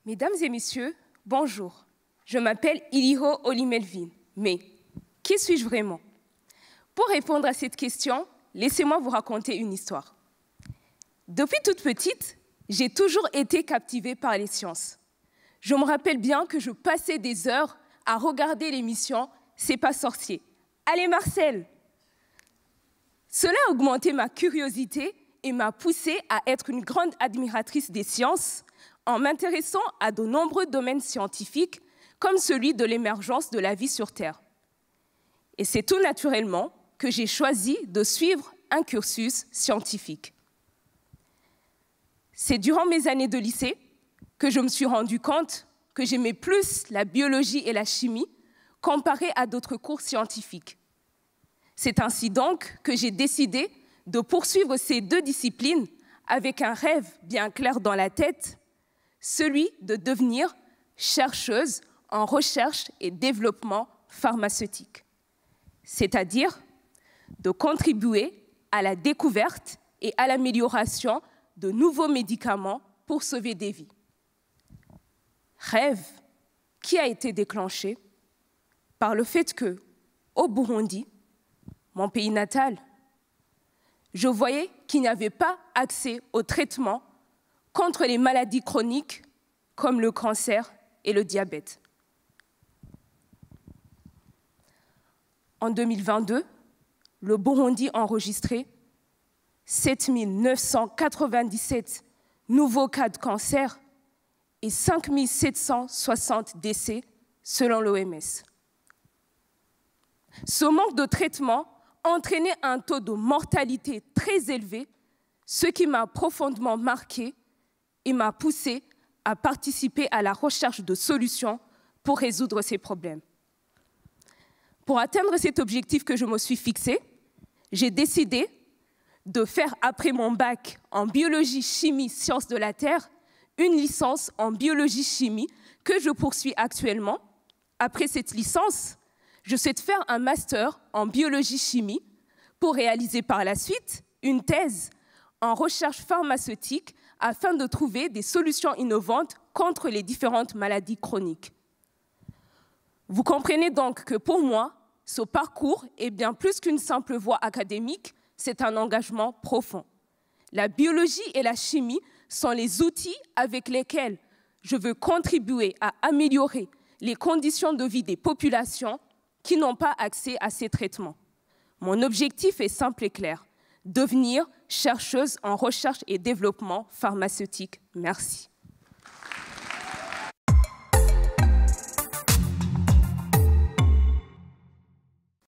Mesdames et messieurs, bonjour. Je m'appelle Iliho Oli-Melvin. Mais qui suis-je vraiment? Pour répondre à cette question, laissez-moi vous raconter une histoire. Depuis toute petite, j'ai toujours été captivée par les sciences. Je me rappelle bien que je passais des heures à regarder l'émission « C'est pas sorcier ». Allez Marcel! Cela a augmenté ma curiosité et m'a poussée à être une grande admiratrice des sciences en m'intéressant à de nombreux domaines scientifiques comme celui de l'émergence de la vie sur Terre. Et c'est tout naturellement que j'ai choisi de suivre un cursus scientifique. C'est durant mes années de lycée que je me suis rendu compte que j'aimais plus la biologie et la chimie comparé à d'autres cours scientifiques. C'est ainsi donc que j'ai décidé de poursuivre ces deux disciplines avec un rêve bien clair dans la tête, celui de devenir chercheuse en recherche et développement pharmaceutique, c'est-à-dire de contribuer à la découverte et à l'amélioration de nouveaux médicaments pour sauver des vies. Rêve qui a été déclenché par le fait que, au Burundi, mon pays natal, je voyais qu'il n'y avait pas accès au traitement contre les maladies chroniques comme le cancer et le diabète. En 2022, le Burundi enregistrait 7 997 nouveaux cas de cancer et 5 760 décès selon l'OMS. Ce manque de traitement entraînait un taux de mortalité très élevé, ce qui m'a profondément marqué et m'a poussé à participer à la recherche de solutions pour résoudre ces problèmes. Pour atteindre cet objectif que je me suis fixé, j'ai décidé de faire, après mon bac en biologie, chimie, sciences de la Terre, une licence en biologie, chimie que je poursuis actuellement. Après cette licence, je souhaite faire un master en biologie, chimie pour réaliser par la suite une thèse en recherche pharmaceutique afin de trouver des solutions innovantes contre les différentes maladies chroniques. Vous comprenez donc que pour moi, ce parcours est bien plus qu'une simple voie académique, c'est un engagement profond. La biologie et la chimie sont les outils avec lesquels je veux contribuer à améliorer les conditions de vie des populations qui n'ont pas accès à ces traitements. Mon objectif est simple et clair, devenir chercheuse en recherche et développement pharmaceutique. Merci.